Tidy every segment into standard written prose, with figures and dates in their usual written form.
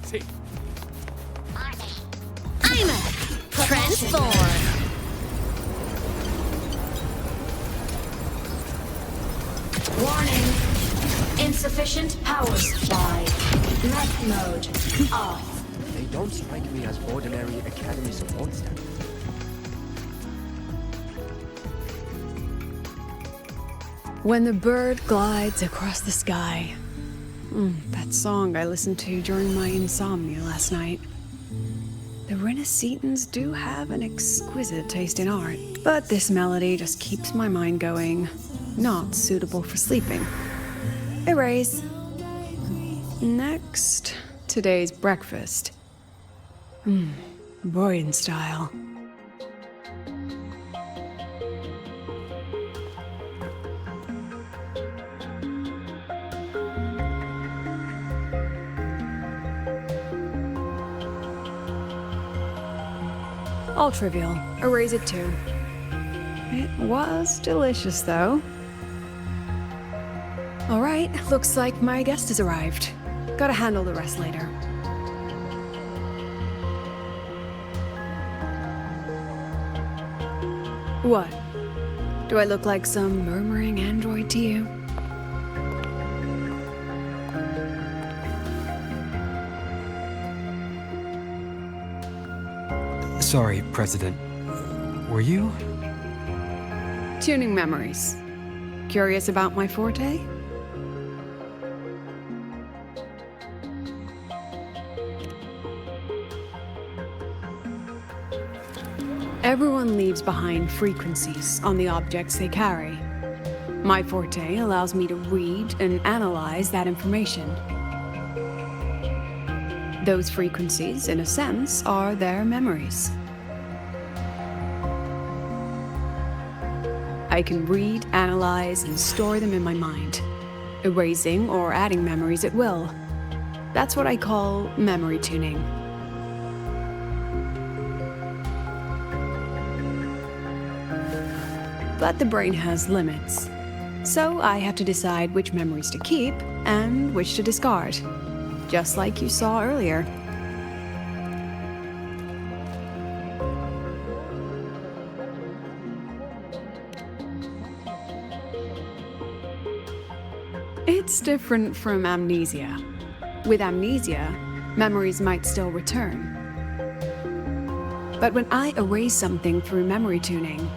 teeth. I'm a transform. Warning. Insufficient power supply. Left mode off. They don't strike me as ordinary Academy support staff. When the bird glides across the sky. That song I listened to during my insomnia last night. The Renaissance do have an exquisite taste in art, but this melody just keeps my mind going. Not suitable for sleeping. Erase. Next, today's breakfast. Boyan style. All trivial. Erase it too. It was delicious, though. Alright, looks like my guest has arrived. Gotta handle the rest later. What? Do I look like some murmuring android to you? Sorry, President. Were you? Tuning memories. Curious about my forte? Everyone leaves behind frequencies on the objects they carry. My forte allows me to read and analyze that information. Those frequencies, in a sense, are their memories. I can read, analyze, and store them in my mind, erasing or adding memories at will. That's what I call memory tuning. But the brain has limits, so I have to decide which memories to keep and which to discard, just like you saw earlier. It's different from amnesia. With amnesia, memories might still return. But when I erase something through memory tuning,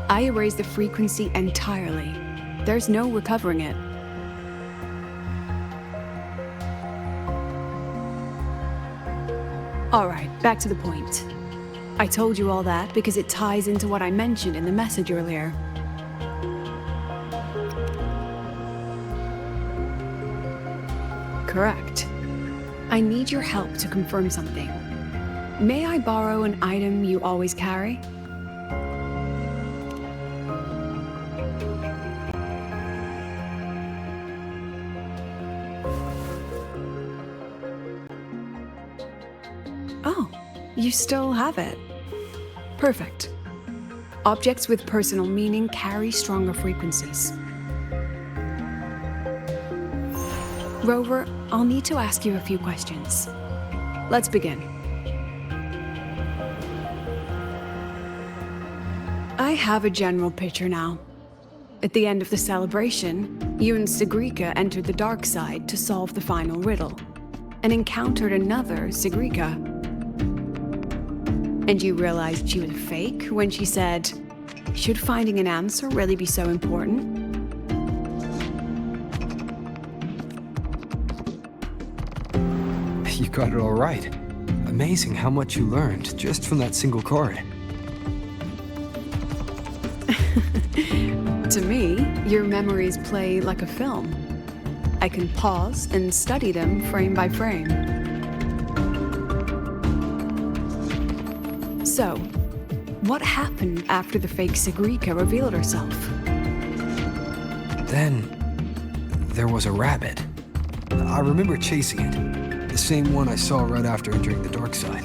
I erase the frequency entirely. There's no recovering it. Alright, back to the point. I told you all that because it ties into what I mentioned in the message earlier. Correct. I need your help to confirm something. May I borrow an item you always carry? Oh, you still have it. Perfect. Objects with personal meaning carry stronger frequencies. Rover, I'll need to ask you a few questions. Let's begin. I have a general picture now. At the end of the celebration, you and Segrika entered the dark side to solve the final riddle, and encountered another Segrika. And you realized she was fake when she said, "Should finding an answer really be so important?" You got it all right. Amazing how much you learned just from that single card. To me, your memories play like a film. I can pause and study them frame by frame. So, what happened after the fake Segrika revealed herself? Then, there was a rabbit. I remember chasing it. The same one I saw right after entering the dark side.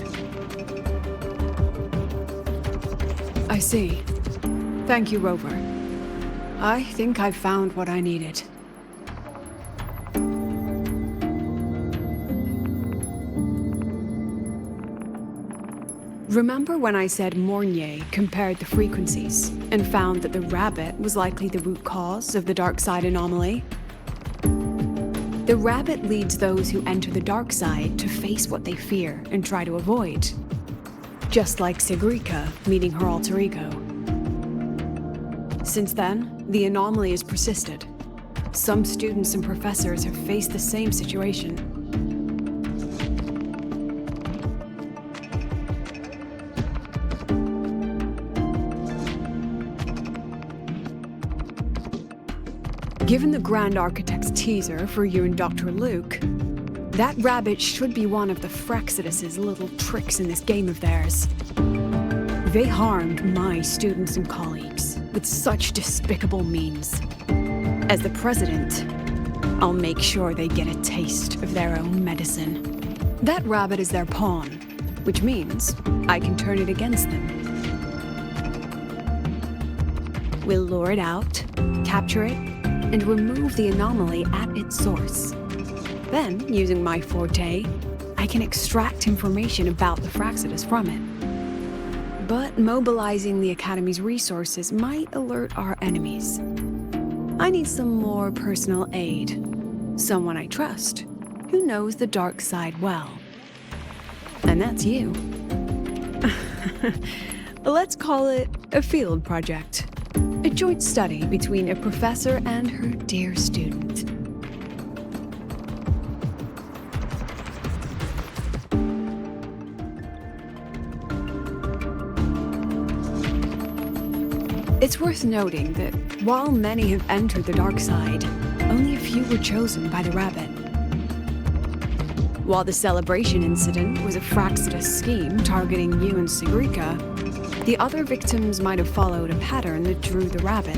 I see. Thank you, Rover. I think I've found what I needed. Remember when I said Mornier compared the frequencies and found that the rabbit was likely the root cause of the dark side anomaly? The rabbit leads those who enter the dark side to face what they fear and try to avoid. Just like Segue meeting her alter ego. Since then, the anomaly has persisted. Some students and professors have faced the same situation. Given the Grand Architect's teaser for you and Dr. Luke, that rabbit should be one of the Fraxidus' little tricks in this game of theirs. They harmed my students and colleagues with such despicable means. As the president, I'll make sure they get a taste of their own medicine. That rabbit is their pawn, which means I can turn it against them. We'll lure it out, capture it, and remove the anomaly at its source. Then, using my forte, I can extract information about the Fraxidus from it. But mobilizing the Academy's resources might alert our enemies. I need some more personal aid. Someone I trust, who knows the dark side well. And that's you. Let's call it a field project. A joint study between a professor and her dear student. It's worth noting that while many have entered the dark side, only a few were chosen by the rabbit. While the celebration incident was a Fraxidus scheme targeting you and Segue, the other victims might have followed a pattern that drew the rabbit.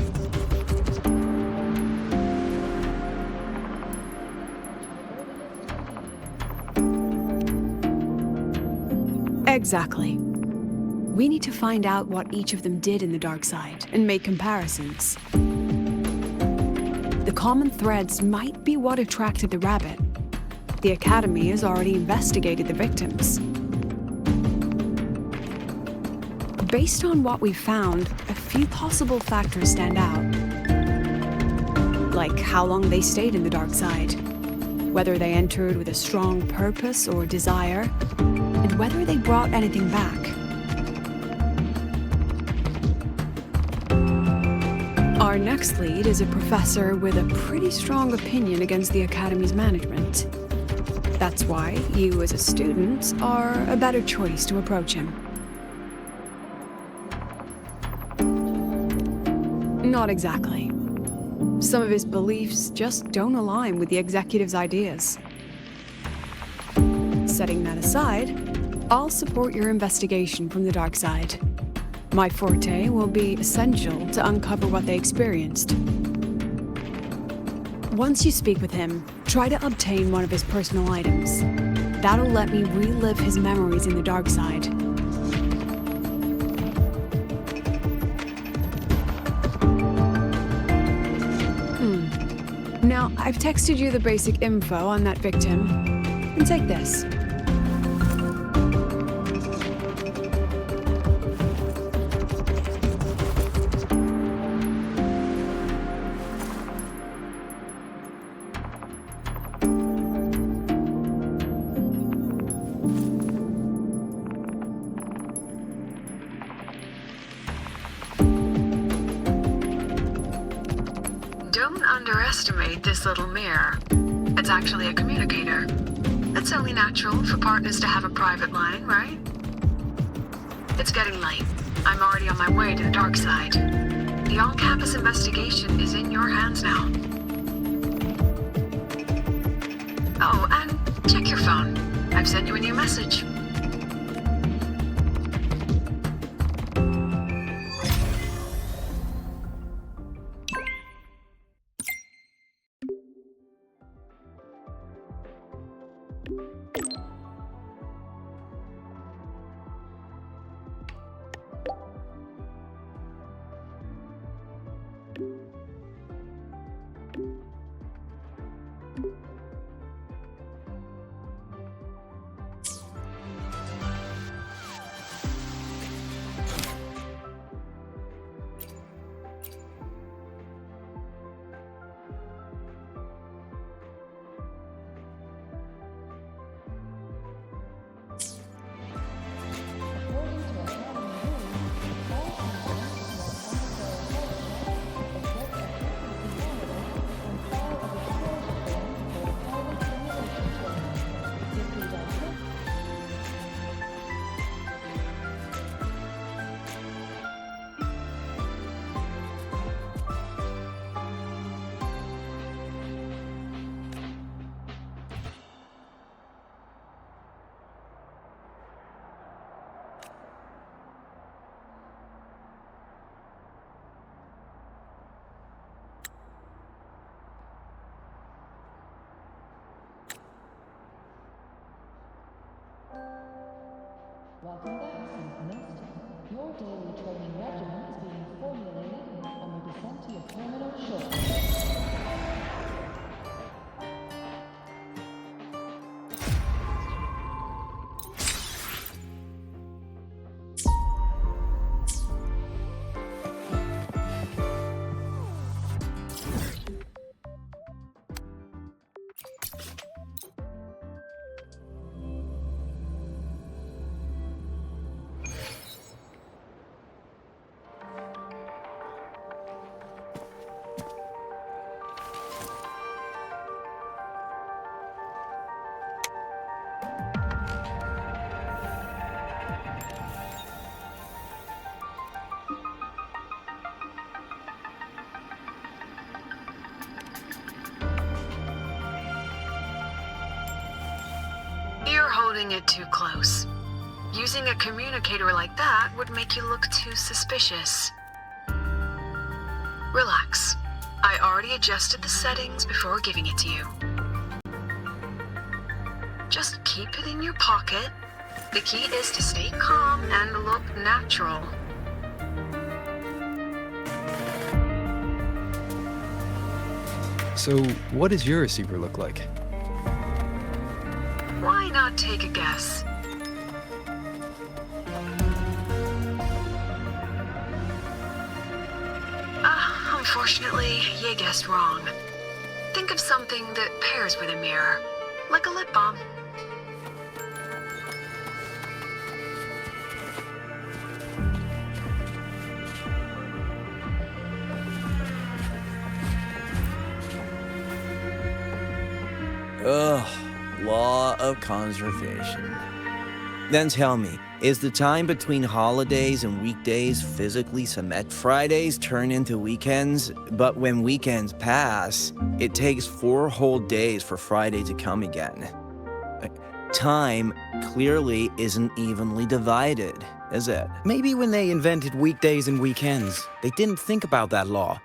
Exactly. We need to find out what each of them did in the dark side and make comparisons. The common threads might be what attracted the rabbit. The Academy has already investigated the victims. Based on what we've found, a few possible factors stand out. Like how long they stayed in the dark side, whether they entered with a strong purpose or desire, and whether they brought anything back. Our next lead is a professor with a pretty strong opinion against the Academy's management. That's why you as a student are a better choice to approach him. Not exactly. Some of his beliefs just don't align with the executive's ideas. Setting that aside, I'll support your investigation from the dark side. My forte will be essential to uncover what they experienced. Once you speak with him, try to obtain one of his personal items. That'll let me relive his memories in the dark side. Now, I've texted you the basic info on that victim. And take this. Don't underestimate this little mirror. It's actually a communicator. It's only natural for partners to have a private line, right? It's getting late. I'm already on my way to the dark side. The on-campus investigation is in your hands now. Oh, and check your phone. I've sent you a new message. daily training regimen is being formulated on the descent to your terminal shortly. You're holding it too close. Using a communicator like that would make you look too suspicious. Relax. I already adjusted the settings before giving it to you. Just keep it in your pocket. The key is to stay calm and look natural. So, what does your receiver look like? Why not take a guess? Unfortunately, you guessed wrong. Think of something that pairs with a mirror, like a lip balm. Ugh, law of conservation. Then tell me, is the time between holidays and weekdays physically cement? Fridays turn into weekends, but when weekends pass, it takes 4 whole days for Friday to come again. Time clearly isn't evenly divided, is it? Maybe when they invented weekdays and weekends, they didn't think about that law.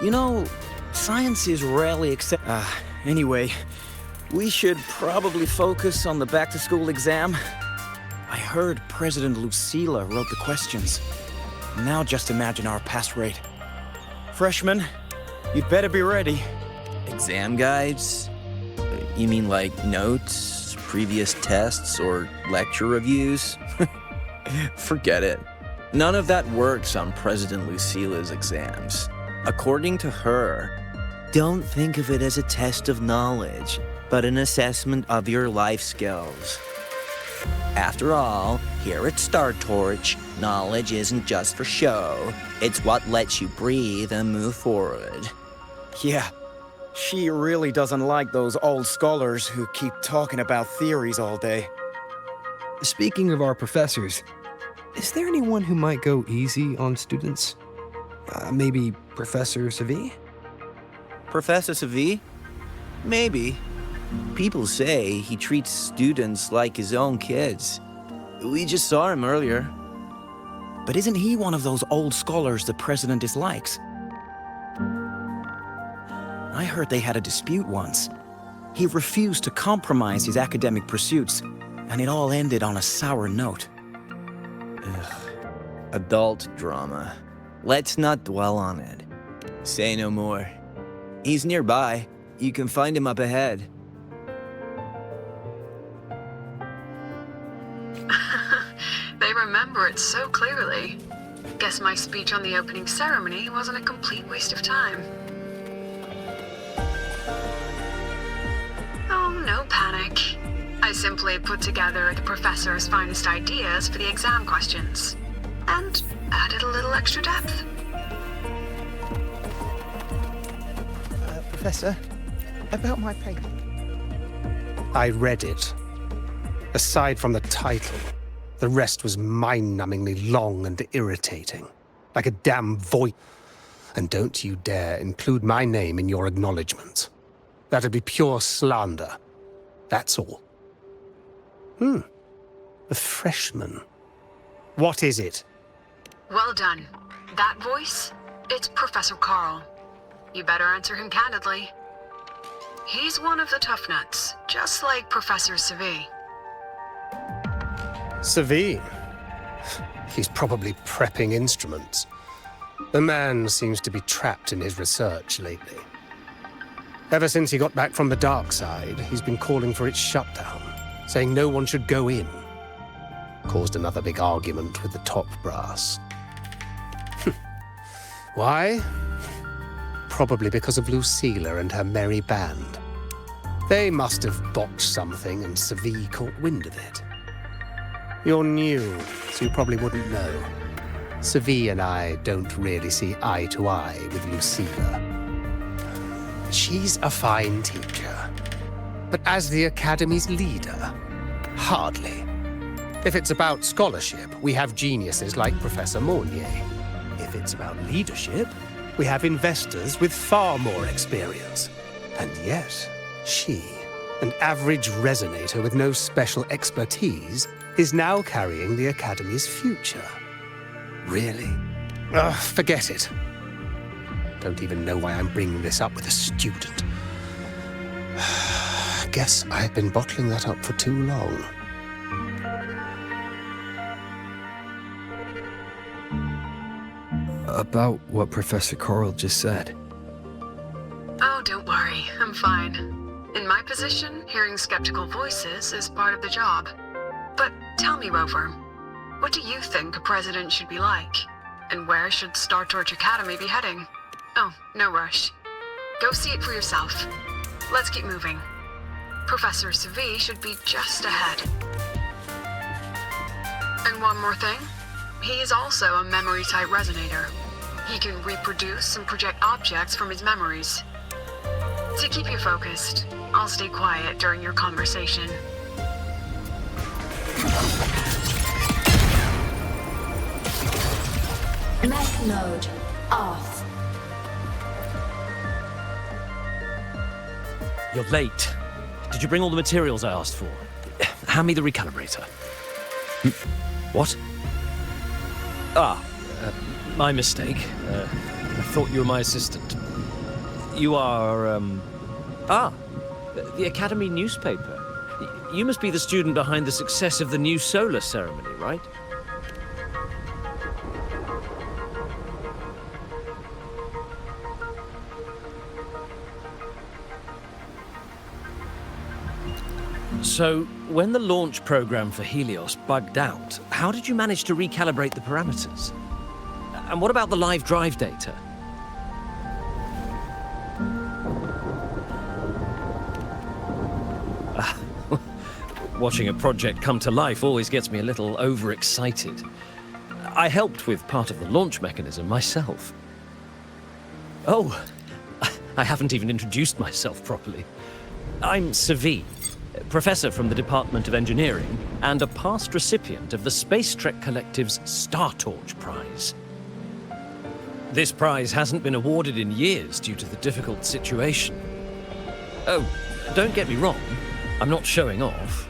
You know, science is rarely anyway, we should probably focus on the back-to-school exam. I heard President Lucila wrote the questions. Now just imagine our pass rate. Freshmen, you'd better be ready. Exam guides? You mean like notes, previous tests, or lecture reviews? Forget it. None of that works on President Lucila's exams. According to her, don't think of it as a test of knowledge, but an assessment of your life skills. After all, here at Star Torch, knowledge isn't just for show. It's what lets you breathe and move forward. Yeah, she really doesn't like those old scholars who keep talking about theories all day. Speaking of our professors, is there anyone who might go easy on students? Maybe Professor Segue? Professor Segue? Maybe. People say he treats students like his own kids. We just saw him earlier. But isn't he one of those old scholars the president dislikes? I heard they had a dispute once. He refused to compromise his academic pursuits, and it all ended on a sour note. Ugh. Adult drama. Let's not dwell on it. Say no more. He's nearby. You can find him up ahead. They remember it so clearly. Guess my speech on the opening ceremony wasn't a complete waste of time. Oh, no panic. I simply put together the professor's finest ideas for the exam questions, and added a little extra depth. Professor, about my paper. I read it. Aside from the title, the rest was mind-numbingly long and irritating, like a damn voice. And don't you dare include my name in your acknowledgments. That'd be pure slander. That's all. A freshman. What is it? Well done. That voice? It's Professor Carl. You better answer him candidly. He's one of the tough nuts, just like Professor Segue. Segue? He's probably prepping instruments. The man seems to be trapped in his research lately. Ever since he got back from the dark side, he's been calling for its shutdown, saying no one should go in. Caused another big argument with the top brass. Why? Probably because of Lucilla and her merry band. They must have botched something and Segue caught wind of it. You're new, so you probably wouldn't know. Segue and I don't really see eye to eye with Lucilla. She's a fine teacher, but as the Academy's leader, hardly. If it's about scholarship, we have geniuses like Professor Mornier. If it's about leadership, we have investors with far more experience. And yet, she, an average resonator with no special expertise, is now carrying the Academy's future. Really? Ugh, forget it. Don't even know why I'm bringing this up with a student. Guess I've been bottling that up for too long. About what Professor Coral just said. Oh, don't worry. I'm fine. In my position, hearing skeptical voices is part of the job. But tell me, Rover, what do you think a president should be like? And where should Star Torch Academy be heading? Oh, no rush. Go see it for yourself. Let's keep moving. Professor Segue should be just ahead. And one more thing. He is also a memory-type resonator. He can reproduce and project objects from his memories. To keep you focused, I'll stay quiet during your conversation. Mech mode off. You're late. Did you bring all the materials I asked for? Hand me the recalibrator. What? My mistake. I thought you were my assistant. You are, the Academy newspaper. You must be the student behind the success of the new solar ceremony, right? So, when the launch program for Helios bugged out, how did you manage to recalibrate the parameters? And what about the live drive data? Watching a project come to life always gets me a little overexcited. I helped with part of the launch mechanism myself. Oh, I haven't even introduced myself properly. I'm Segue, professor from the Department of Engineering and a past recipient of the Space Trek Collective's Star Torch Prize. This prize hasn't been awarded in years due to the difficult situation. Oh, don't get me wrong, I'm not showing off.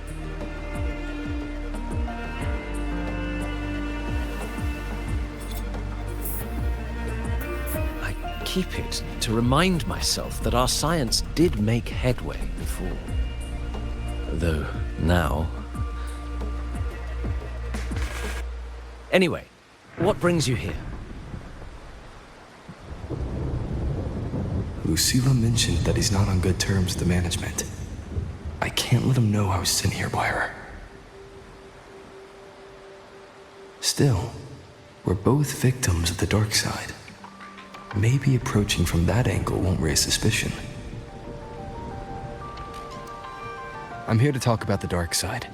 I keep it to remind myself that our science did make headway before. Though now... Anyway, what brings you here? Lucilla mentioned that he's not on good terms with the management. I can't let him know I was sent here by her. Still, we're both victims of the dark side. Maybe approaching from that angle won't raise suspicion. I'm here to talk about the dark side.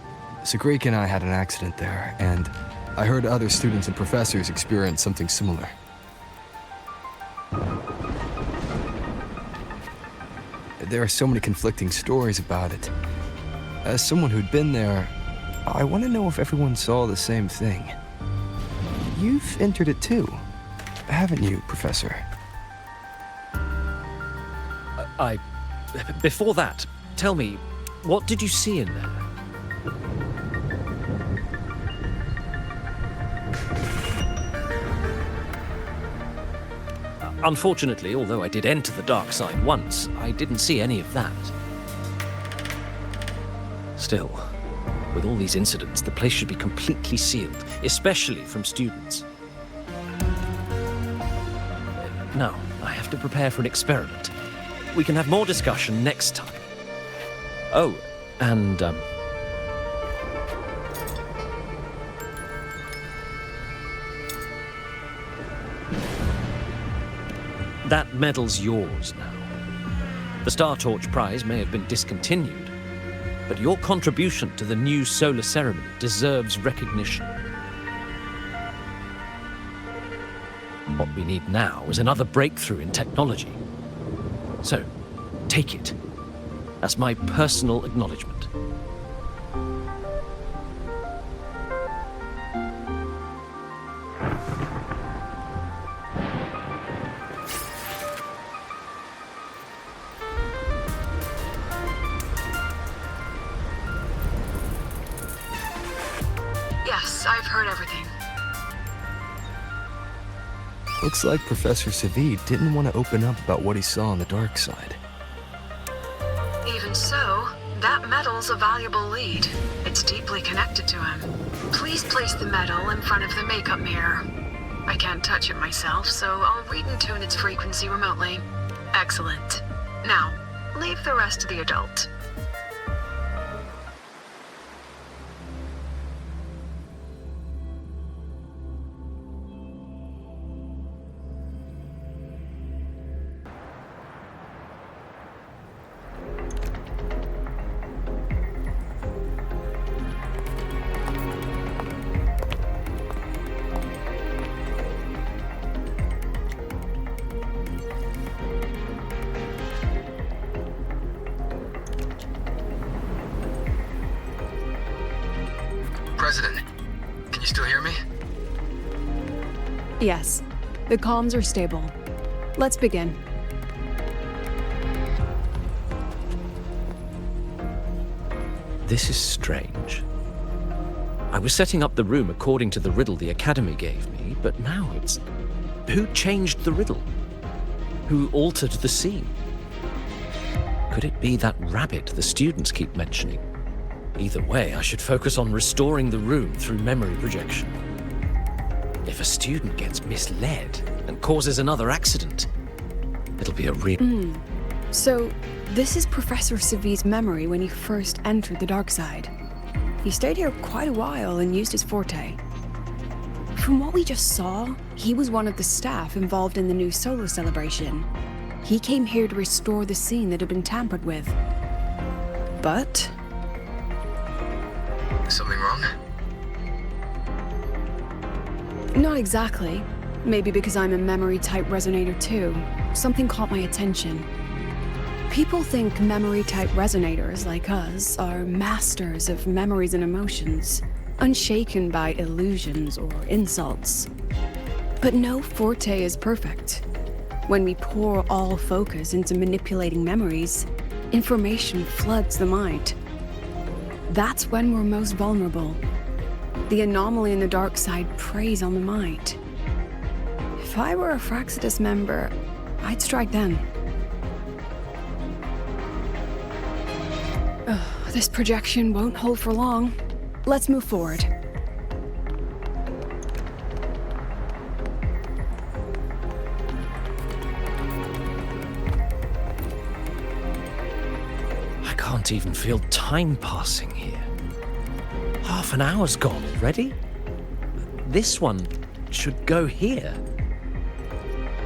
Segue and I had an accident there, and I heard other students and professors experience something similar. There are so many conflicting stories about it. As someone who'd been there, I want to know if everyone saw the same thing. You've entered it too, haven't you, Professor? Before that, tell me, what did you see in there? Unfortunately, although I did enter the dark side once, I didn't see any of that. Still, With all these incidents, the place should be completely sealed, especially from students. Now, I have to prepare for an experiment. We can have more discussion next time. Oh, and, that medal's yours now. The Star Torch prize may have been discontinued, but your contribution to the new solar ceremony deserves recognition. What we need now is another breakthrough in technology. So, take it as my personal acknowledgement. Yes, I've heard everything. Looks like Professor Segue didn't want to open up about what he saw on the dark side. Even so, that medal's a valuable lead. It's deeply connected to him. Please place the medal in front of the makeup mirror. I can't touch it myself, so I'll read and tune its frequency remotely. Excellent. Now, leave the rest to the adult. President, can you still hear me? Yes, the comms are stable. Let's begin. This is strange. I was setting up the room according to the riddle the Academy gave me, but now it's... Who changed the riddle? Who altered the scene? Could it be that rabbit the students keep mentioning? Either way, I should focus on restoring the room through memory projection. If a student gets misled and causes another accident, it'll be a real... So, this is Professor Segue's memory when he first entered the dark side. He stayed here quite a while and used his forte. From what we just saw, he was one of the staff involved in the new solar celebration. He came here to restore the scene that had been tampered with. But... Something wrong? not exactly. Maybe because I'm a memory-type resonator too. Something caught my attention. People think memory-type resonators like us are masters of memories and emotions, unshaken by illusions or insults. But no forte is perfect. When we pour all focus into manipulating memories, information floods the mind. That's when we're most vulnerable. The anomaly in the dark side preys on the mind. If I were a Fraxidus member, I'd strike then. This projection won't hold for long. Let's move forward. I can't even feel time passing here. Half an hour's gone already? This one should go here.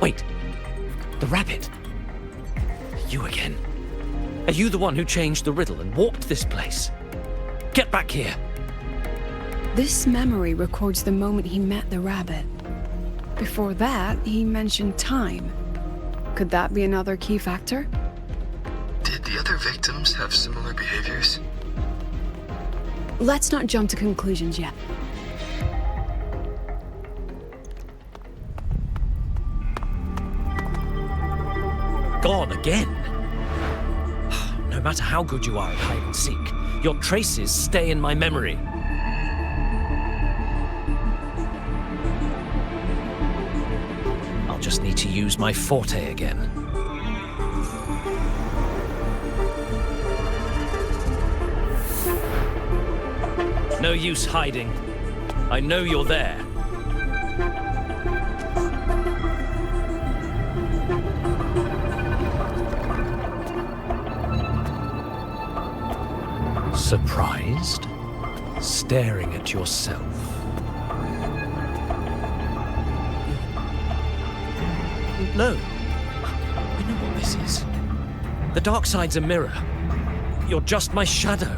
Wait, the rabbit. You again. Are you the one who changed the riddle and warped this place? Get back here! This memory records the moment he met the rabbit. Before that, he mentioned time. Could that be another key factor? Did the other victims have similar behaviors? Let's not jump to conclusions yet. Gone again? No matter how good you are at hide and seek, your traces stay in my memory. I'll just need to use my forte again. No use hiding. I know you're there. Surprised? Staring at yourself. No. I know what this is. The dark side's a mirror. You're just my shadow.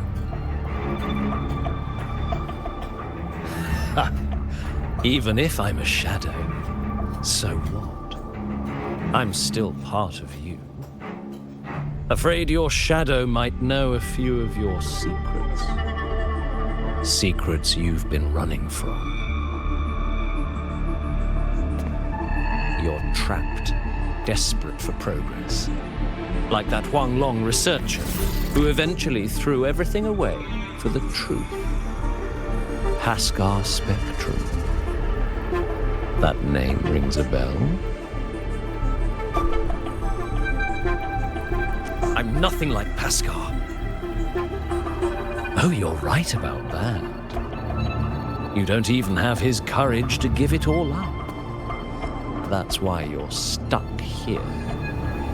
Ha. Even if I'm a shadow, so what? I'm still part of you. Afraid your shadow might know a few of your secrets. Secrets you've been running from. You're trapped, desperate for progress. Like that Huang Long researcher who eventually threw everything away for the truth. Haskar Spectrum. That name rings a bell. I'm nothing like Paskar. Oh, you're right about that. You don't even have his courage to give it all up. That's why you're stuck here,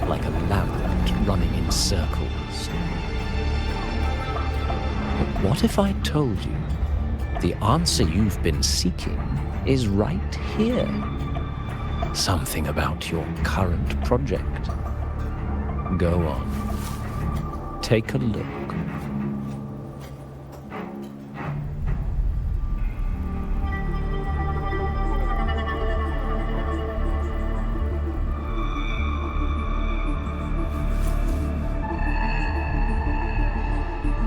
like a labyrinth running in circles. But what if I told you the answer you've been seeking is right here? Something about your current project. Go on. Take a look.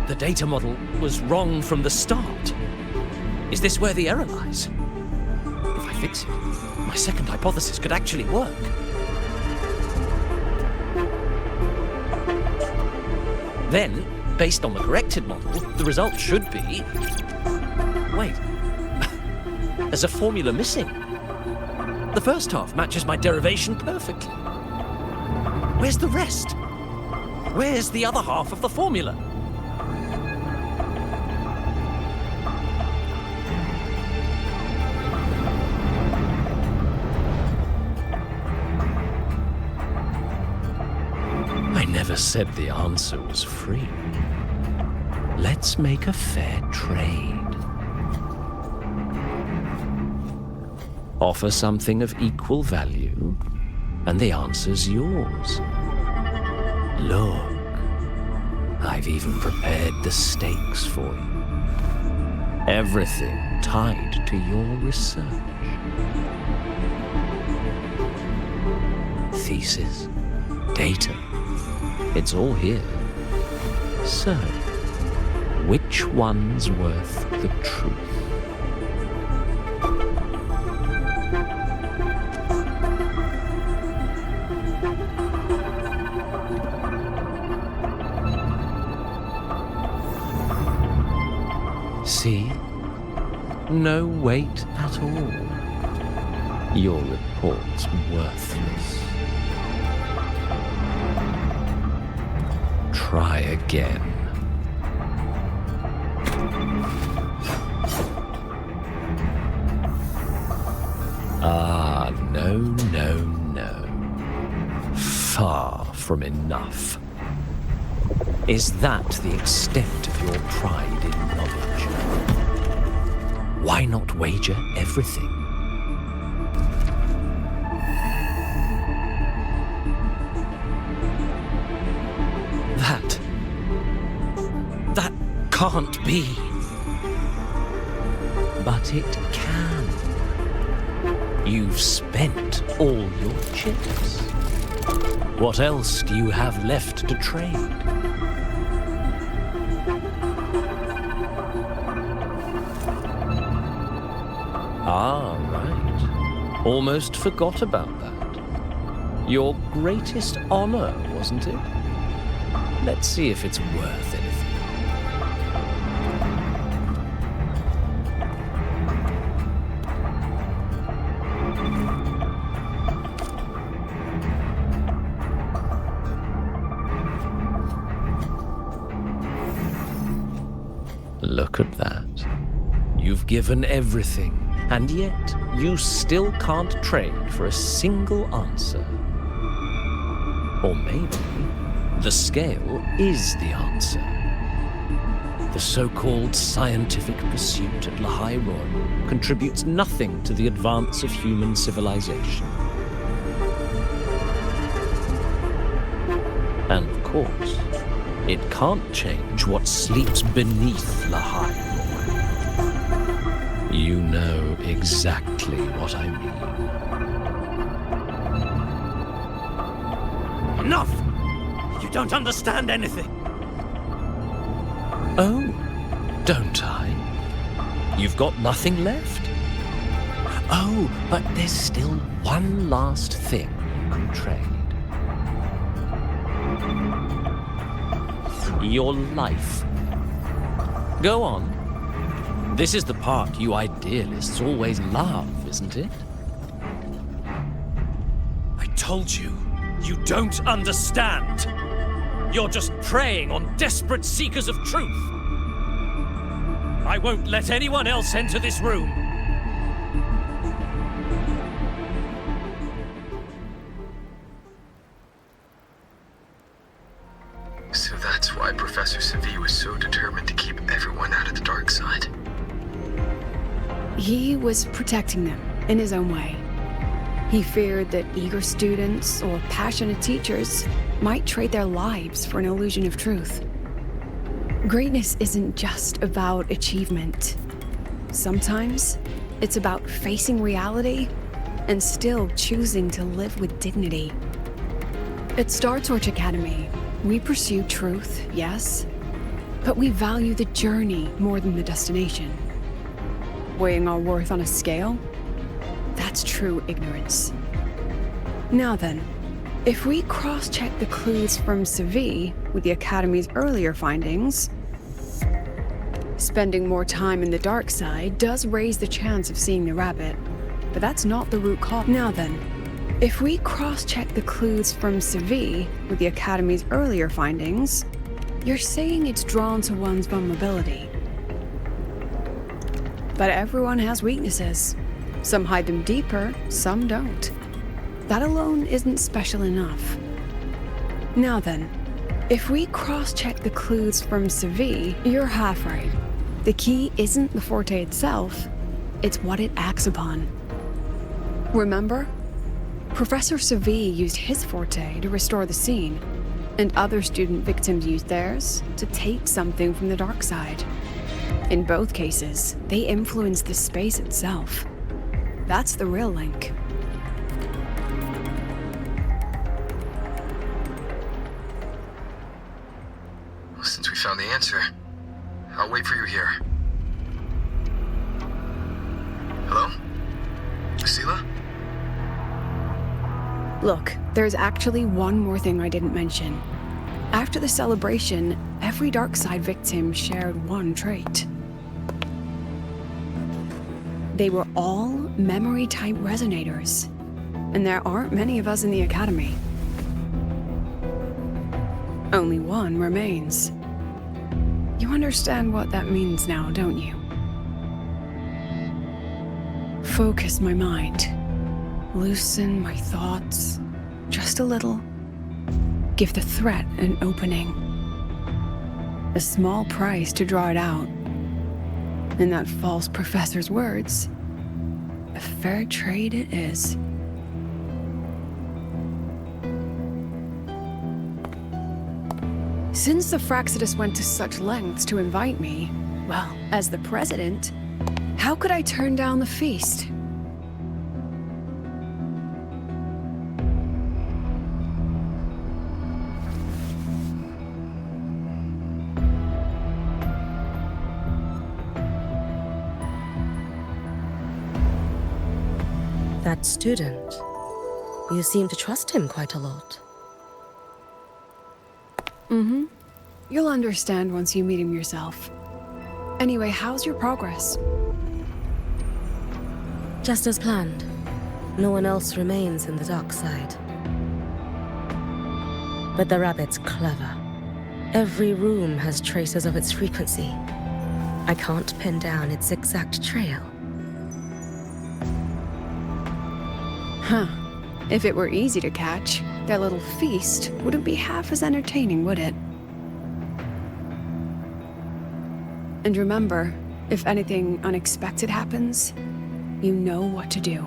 The data model was wrong from the start. Is this where the error lies? If I fix it, my second hypothesis could actually work. Then, based on the corrected model, the result should be... Wait. There's a formula missing. The first half matches my derivation perfectly. Where's the rest? Where's the other half of the formula? Never said the answer was free. Let's make a fair trade. Offer something of equal value, and the answer's yours. Look, I've even prepared the stakes for you. Everything tied to your research. Thesis, data. It's all here. So, which one's worth the truth? See? No weight at all. Your report's worthless. Try again. Ah, no, no, no. Far from enough. Is that the extent of your pride in knowledge? Why not wager everything? That can't be. But it can. You've spent all your chips. What else do you have left to trade? Ah, right. Almost forgot about that. Your greatest honor, wasn't it? Let's see if it's worth anything. Look at that. You've given everything, and yet you still can't trade for a single answer. Or maybe the scale is the answer. The so-called scientific pursuit at Lahai Royal contributes nothing to the advance of human civilization. And of course, it can't change what sleeps beneath Lahai Royal. You know exactly what I mean. Enough! You don't understand anything. Oh, don't I? You've got nothing left? Oh, but there's still one last thing you can trade. Your life. Go on. This is the part you idealists always love, isn't it? I told you, you don't understand. You're just preying on desperate seekers of truth. I won't let anyone else enter this room. So that's why Professor Segue was so determined to keep everyone out of the dark side. He was protecting them in his own way. He feared that eager students or passionate teachers might trade their lives for an illusion of truth. Greatness isn't just about achievement. Sometimes it's about facing reality and still choosing to live with dignity. At Star Torch Academy, we pursue truth, yes, but we value the journey more than the destination. Weighing our worth on a scale? That's true ignorance. Now then, if we cross-check the clues from Segue with the Academy's earlier findings, spending more time in the dark side does raise the chance of seeing the rabbit, but that's not the root cause. Now then, if we cross-check the clues from Segue with the Academy's earlier findings, you're saying it's drawn to one's vulnerability. But everyone has weaknesses. Some hide them deeper, some don't. That alone isn't special enough. Now then, if we cross-check the clues from Segue, you're half right. The key isn't the forte itself, it's what it acts upon. Remember? Professor Segue used his forte to restore the scene, and other student victims used theirs to take something from the dark side. In both cases, they influenced the space itself. That's the real link. Well, since we found the answer, I'll wait for you here. Hello? Priscilla? Look, there's actually one more thing I didn't mention. After the celebration, every Darkside victim shared one trait. They were all memory-type resonators, and there aren't many of us in the Academy. Only one remains. You understand what that means now, don't you? Focus my mind. Loosen my thoughts, just a little. Give the threat an opening. A small price to draw it out. In that false professor's words, a fair trade it is. Since the Fraxidus went to such lengths to invite me, well, as the president, how could I turn down the feast? That student. You seem to trust him quite a lot. Mm-hmm. You'll understand once you meet him yourself. Anyway, how's your progress? Just as planned. No one else remains in the dark side. But the rabbit's clever. Every room has traces of its frequency. I can't pin down its exact trail. Huh. If it were easy to catch, that little feast wouldn't be half as entertaining, would it? And remember, if anything unexpected happens, you know what to do.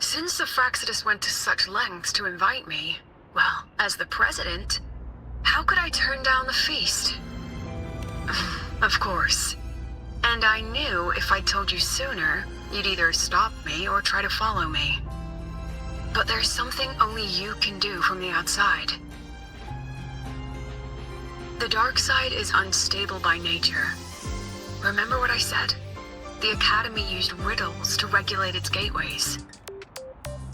Since the Fraxidus went to such lengths to invite me, well, as the president, how could I turn down the feast? Of course. And I knew if I told you sooner, you'd either stop me or try to follow me. But there's something only you can do from the outside. The dark side is unstable by nature. Remember what I said? The Academy used riddles to regulate its gateways.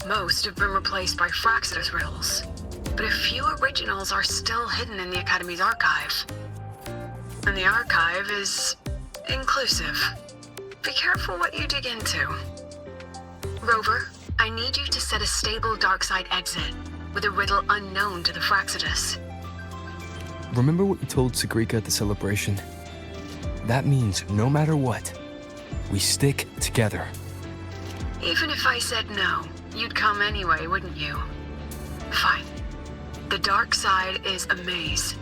Most have been replaced by Fraxidus riddles, but a few originals are still hidden in the Academy's archive. And the archive is inclusive. Be careful what you dig into. Rover, I need you to set a stable dark side exit with a riddle unknown to the Fraxidus. Remember what you told Segue at the celebration? That means no matter what, we stick together. Even if I said no, you'd come anyway, wouldn't you? Fine. The dark side is a maze.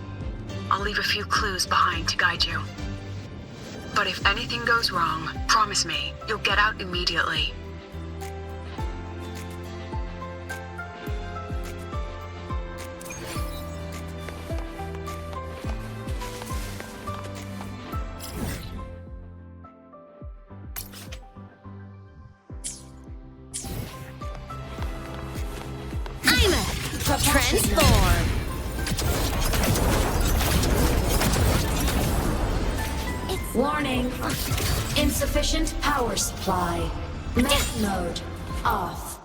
I'll leave a few clues behind to guide you. But if anything goes wrong, promise me, you'll get out immediately. Transform! Warning! Insufficient power supply. Mech mode off.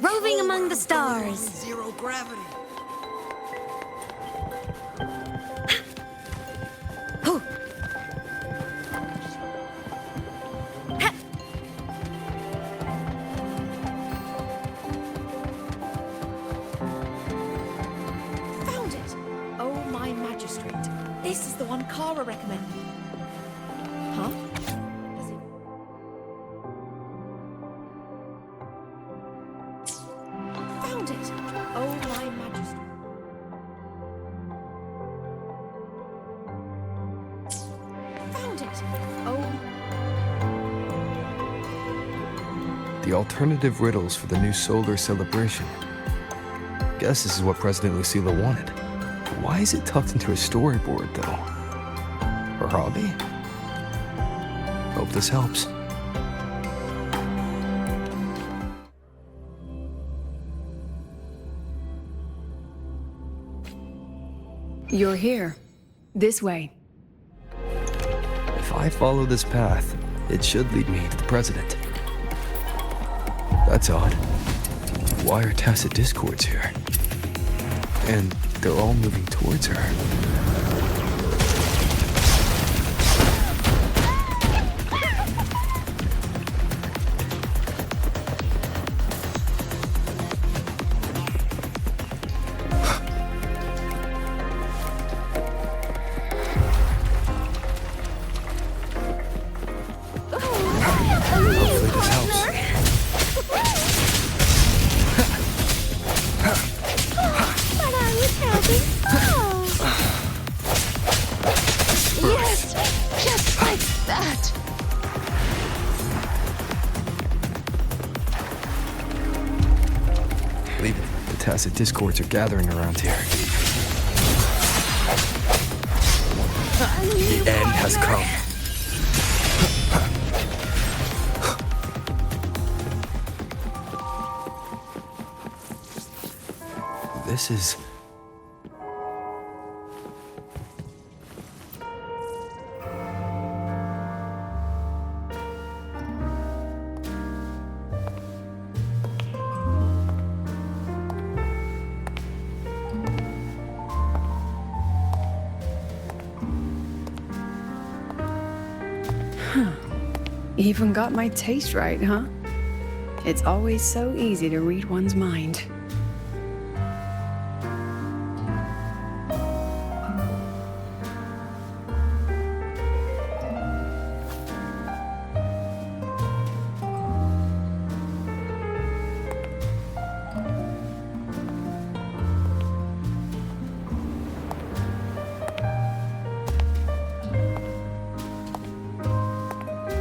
Roving among the stars. Zero gravity. This is the one Kara recommended. Huh? Found it! Oh, my majesty. Found it! Oh. The alternative riddles for the new solar celebration. Guess this is what President Lucilla wanted. Why is it tucked into a storyboard, though? Her hobby? Hope this helps. You're here. This way. If I follow this path, it should lead me to the president. That's odd. Why are tacit discords here? And they're all moving towards her. Hopefully this helps. But I was having fun. Yes, just like that. Leave it. The tacit discords are gathering around here. The end has come. This is... Even got my taste right, huh? It's always so easy to read one's mind.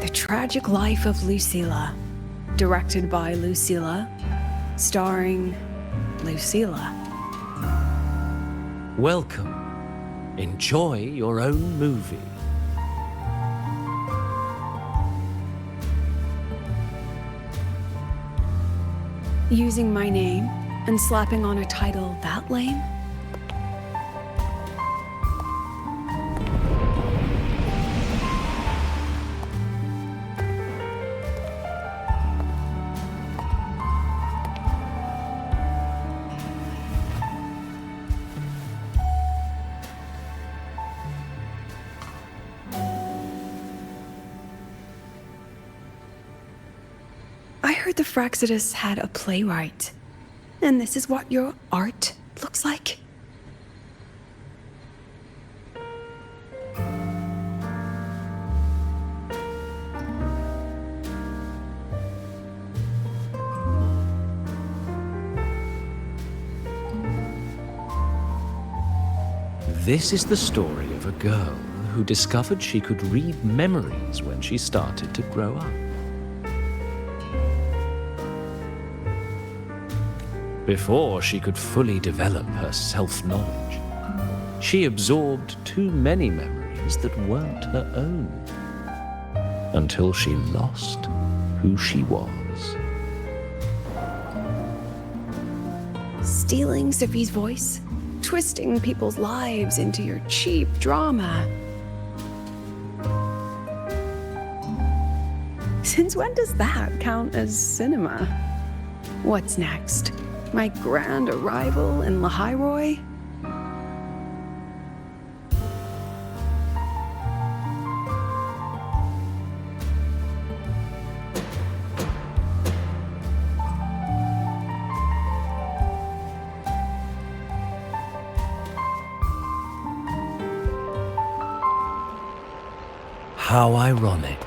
The Tragic Life of Lucilla. Directed by Lucilla. Starring Lucilla. Welcome. Enjoy your own movie. Using my name and slapping on a title that lame? I heard the Fraxidus had a playwright. And this is what your art looks like? This is the story of a girl who discovered she could read memories when she started to grow up. Before she could fully develop her self-knowledge, she absorbed too many memories that weren't her own, until she lost who she was. Stealing Sophie's voice? Twisting people's lives into your cheap drama. Since when does that count as cinema? What's next? My grand arrival in Lahiroy? How ironic.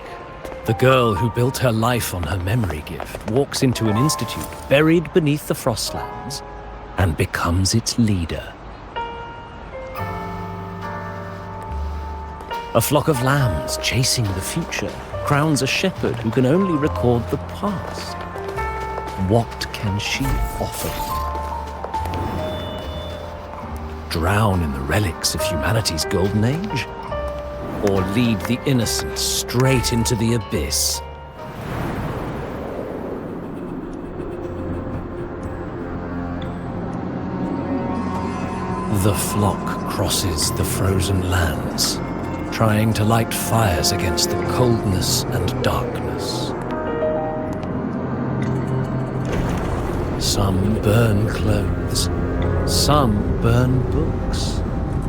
The girl who built her life on her memory gift walks into an institute buried beneath the Frostlands and becomes its leader. A flock of lambs chasing the future crowns a shepherd who can only record the past. What can she offer them? Drown in the relics of humanity's golden age? Or lead the innocent straight into the abyss? The flock crosses the frozen lands, trying to light fires against the coldness and darkness. Some burn clothes, some burn books,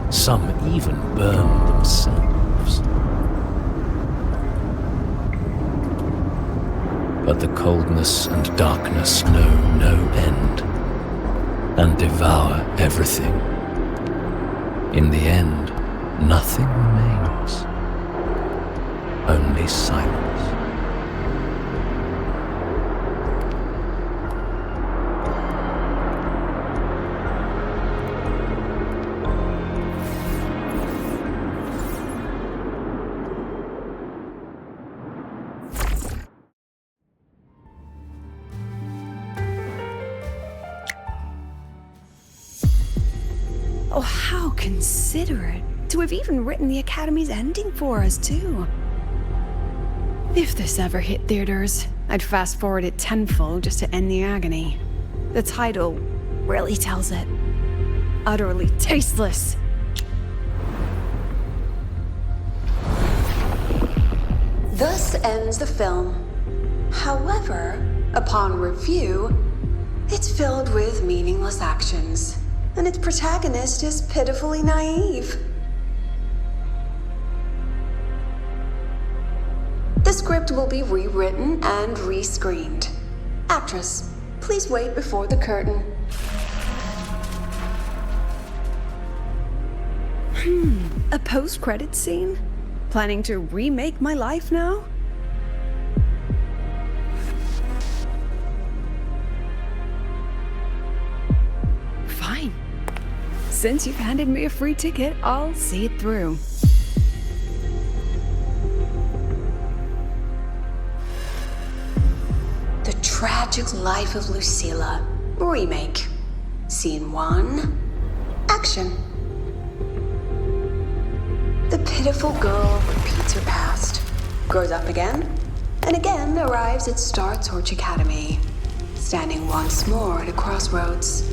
some even burn themselves. But the coldness and darkness know no end, and devour everything. In the end, nothing remains, only silence. Oh, how considerate to have even written the Academy's ending for us, too. If this ever hit theaters, I'd fast forward it tenfold just to end the agony. The title really tells it. Utterly tasteless. Thus ends the film. However, upon review, it's filled with meaningless actions, and its protagonist is pitifully naive. script will be rewritten and rescreened. Actress, please wait before the curtain. A post-credit scene? Planning to remake my life now? Fine. Since you've handed me a free ticket, I'll see it through. The Tragic Life of Lucilla. Remake. Scene 1. Action. The pitiful girl repeats her past, grows up again, and again arrives at Star Torch Academy, standing once more at a crossroads.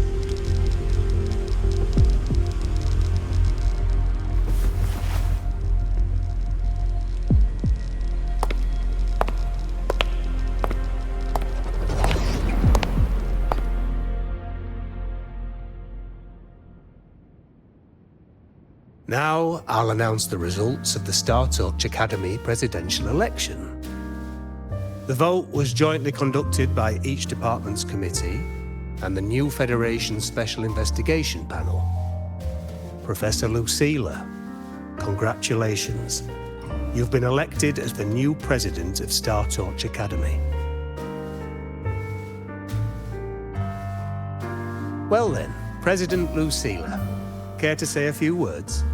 Now, I'll announce the results of the Star Torch Academy presidential election. The vote was jointly conducted by each department's committee and the new Federation Special Investigation Panel. Professor Lucilla, congratulations. You've been elected as the new president of Star Torch Academy. Well then, President Lucilla, care to say a few words?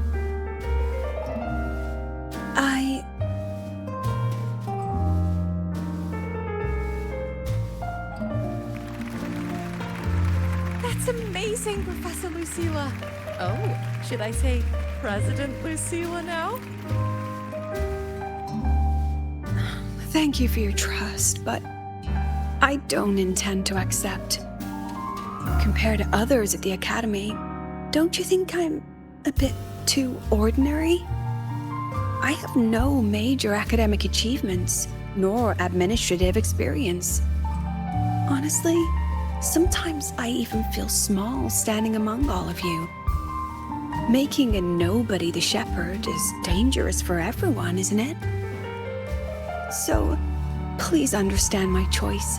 That's amazing, Professor Lucilla. Oh, should I say President Lucilla now? Thank you for your trust, but I don't intend to accept. Compared to others at the Academy, don't you think I'm a bit too ordinary? I have no major academic achievements, nor administrative experience. Honestly, sometimes I even feel small standing among all of you. Making a nobody the shepherd is dangerous for everyone, isn't it? So, please understand my choice.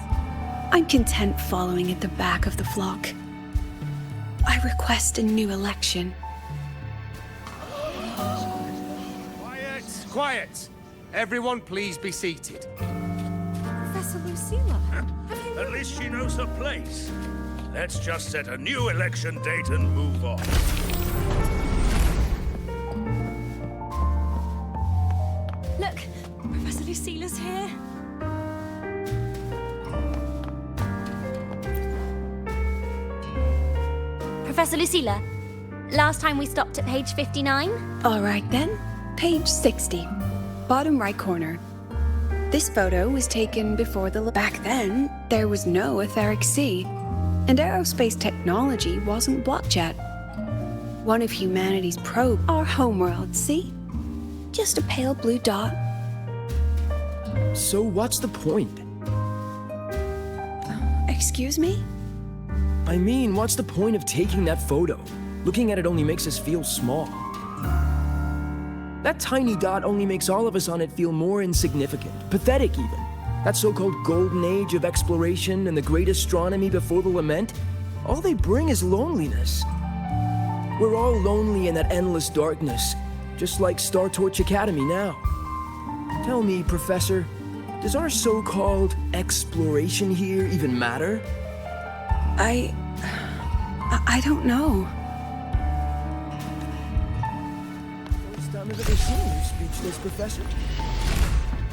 I'm content following at the back of the flock. I request a new election. Quiet! Quiet! Everyone please be seated. Professor Lucilla, At least she knows her place. Let's just set a new election date and move on. look, Professor Lucilla's here. Professor Lucilla, last time we stopped at page 59? All right then, page 60, bottom right corner. This photo was taken before the... Back then, there was no etheric sea, and aerospace technology wasn't blocked yet. One of humanity's probes, our homeworld, see? Just a pale blue dot. So what's the point? Excuse me? I mean, what's the point of taking that photo? Looking at it only makes us feel small. That tiny dot only makes all of us on it feel more insignificant, pathetic even. That so-called golden age of exploration and the great astronomy before the lament, all they bring is loneliness. We're all lonely in that endless darkness, just like Star Torch Academy now. Tell me, Professor, does our so-called exploration here even matter? I don't know. First time I've ever seen you speechless, Professor.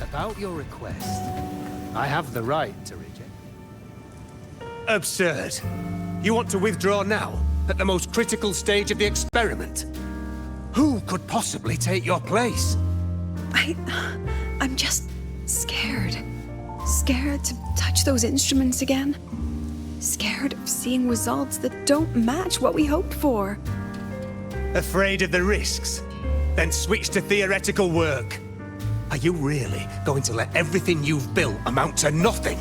About your request, I have the right to reject. Absurd. You want to withdraw now, at the most critical stage of the experiment? Who could possibly take your place? I'm just scared. Scared to touch those instruments again. Scared of seeing results that don't match what we hoped for. Afraid of the risks? Then switch to theoretical work. Are you really going to let everything you've built amount to nothing?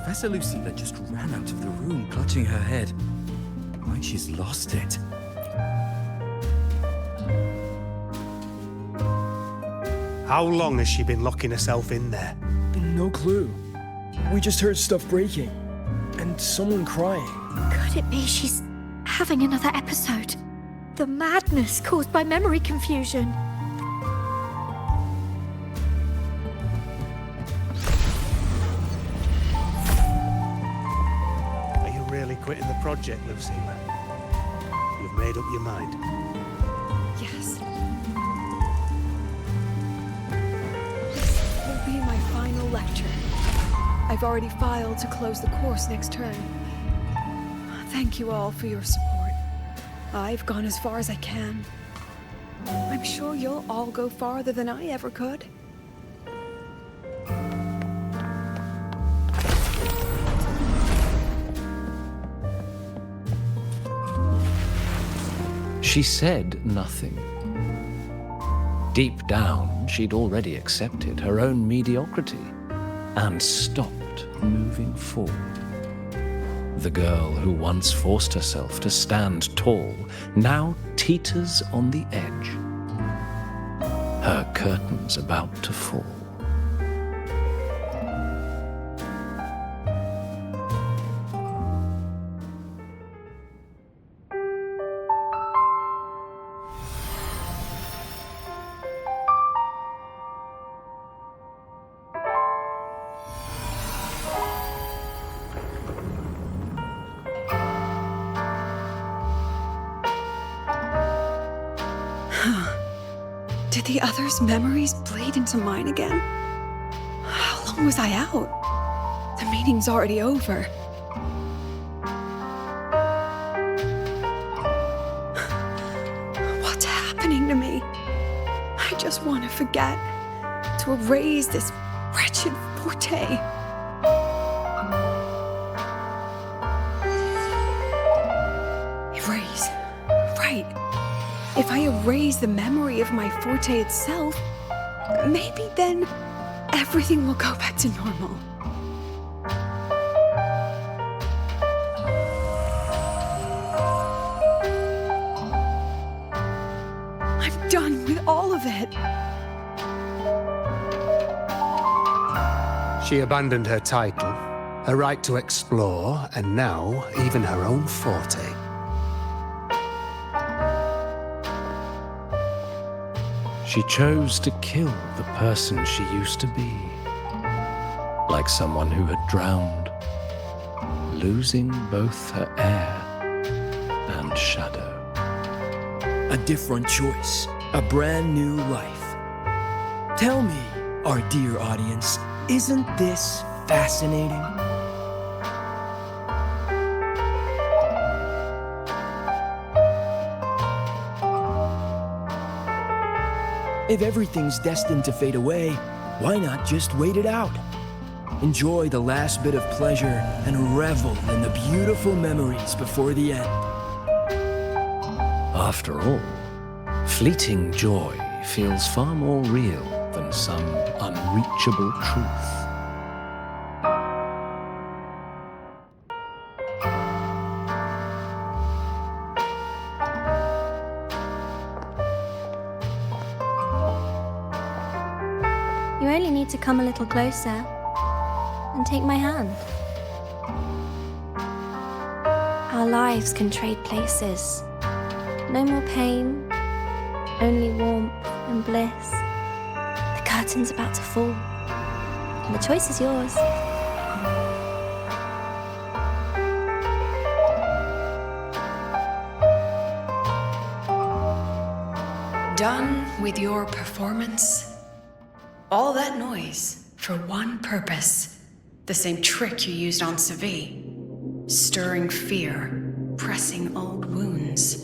Professor Lucilla just ran out of the room, clutching her head, like she's lost it. How long has she been locking herself in there? No clue. We just heard stuff breaking. And someone crying. Could it be she's having another episode? The madness caused by memory confusion. Are you really quitting the project, Lucilla? You've made up your mind? Yes. This will be my final lecture. I've already filed to close the course next term. Thank you all for your support. I've gone as far as I can. I'm sure you'll all go farther than I ever could. She said nothing. Deep down, she'd already accepted her own mediocrity and stopped moving forward. The girl who once forced herself to stand tall now teeters on the edge. Her curtain's about to fall. Did the others' memories bleed into mine again? How long was I out? The meeting's already over. What's happening to me? I just want to forget, to erase this wretched forte. Erase. Right. If I erase the memory of my forte itself, maybe then everything will go back to normal. I'm done with all of it. She abandoned her title, her right to explore, and now even her own forte. She chose to kill the person she used to be, like someone who had drowned, losing both her air and shadow. A different choice, a brand new life. Tell me, our dear audience, isn't this fascinating? If everything's destined to fade away, why not just wait it out? Enjoy the last bit of pleasure and revel in the beautiful memories before the end. After all, fleeting joy feels far more real than some unreachable truth. You only need to come a little closer and take my hand. Our lives can trade places. No more pain, only warmth and bliss. The curtain's about to fall, and the choice is yours. Done with your performance? All that noise for one purpose. The same trick you used on Segue. Stirring fear, pressing old wounds.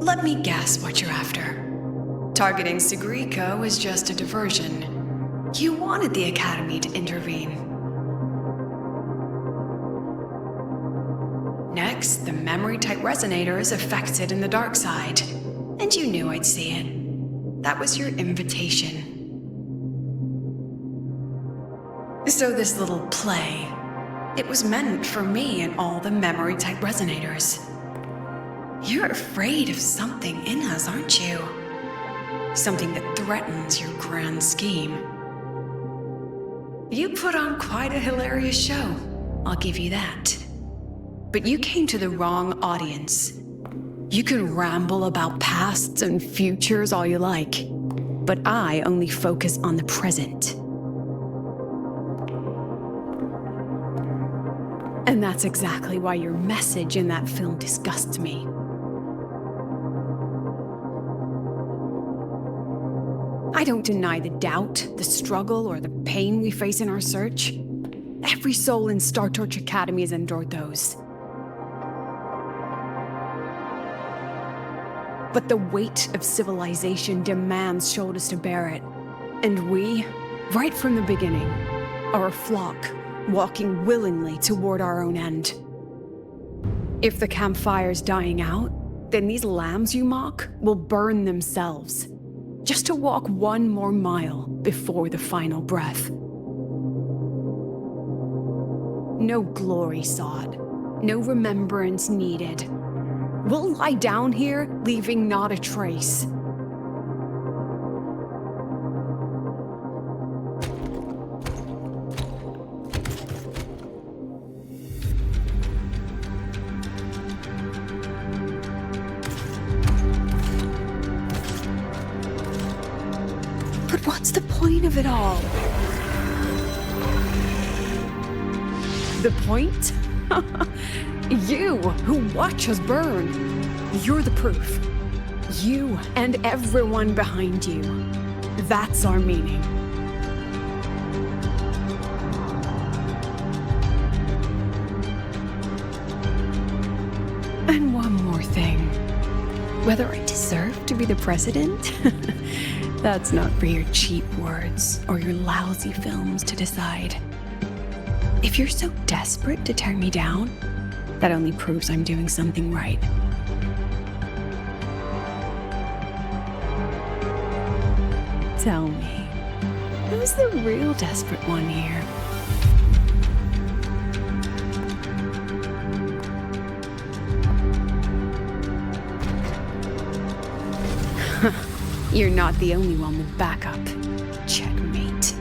Let me guess what you're after. Targeting Segrika was just a diversion. You wanted the Academy to intervene. Next, the memory-type resonator is affected in the dark side. And you knew I'd see it. That was your invitation. So this little play, it was meant for me and all the memory-type resonators. You're afraid of something in us, aren't you? Something that threatens your grand scheme. You put on quite a hilarious show, I'll give you that. But you came to the wrong audience. You can ramble about pasts and futures all you like, but I only focus on the present. And that's exactly why your message in that film disgusts me. I don't deny the doubt, the struggle, or the pain we face in our search. Every soul in Star Torch Academy has endured those. But the weight of civilization demands shoulders to bear it. And we, right from the beginning, are a flock, walking willingly toward our own end. If the campfire's dying out, then these lambs you mock will burn themselves, just to walk one more mile before the final breath. No glory sought, no remembrance needed. We'll lie down here, leaving not a trace. But what's the point of it all? The point? You, who watch us burn. You're the proof. You and everyone behind you. That's our meaning. And one more thing. Whether I deserve to be the president? That's not for your cheap words or your lousy films to decide. If you're so desperate to tear me down, that only proves I'm doing something right. Tell me, who's the real desperate one here? You're not the only one with backup. Checkmate.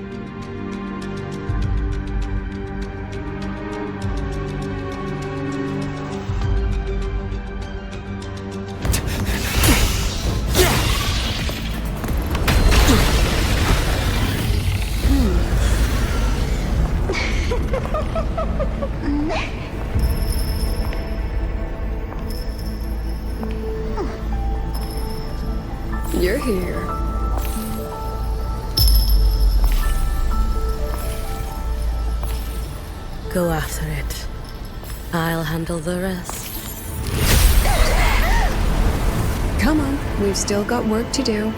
You're here. Go after it. I'll handle the rest. Come on, we've still got work to do.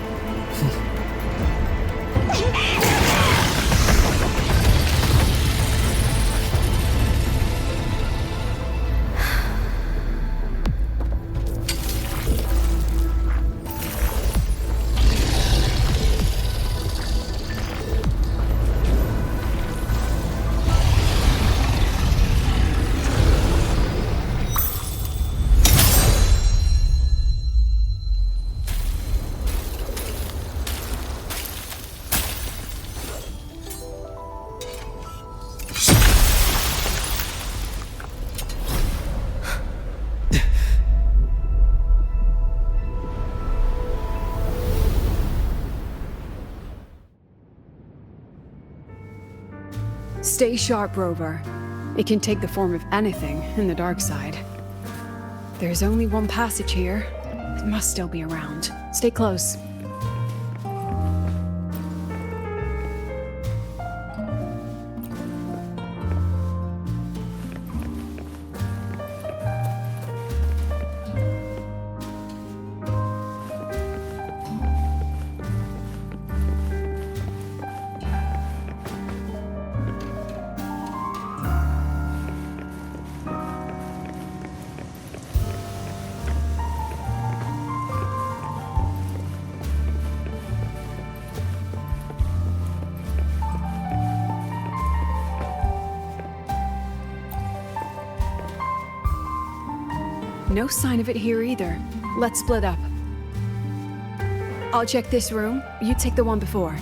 Stay sharp, Rover. It can take the form of anything in the dark side. There's only one passage here. It must still be around. Stay close. No sign of it here either. Let's split up. I'll check this room. You take the one before.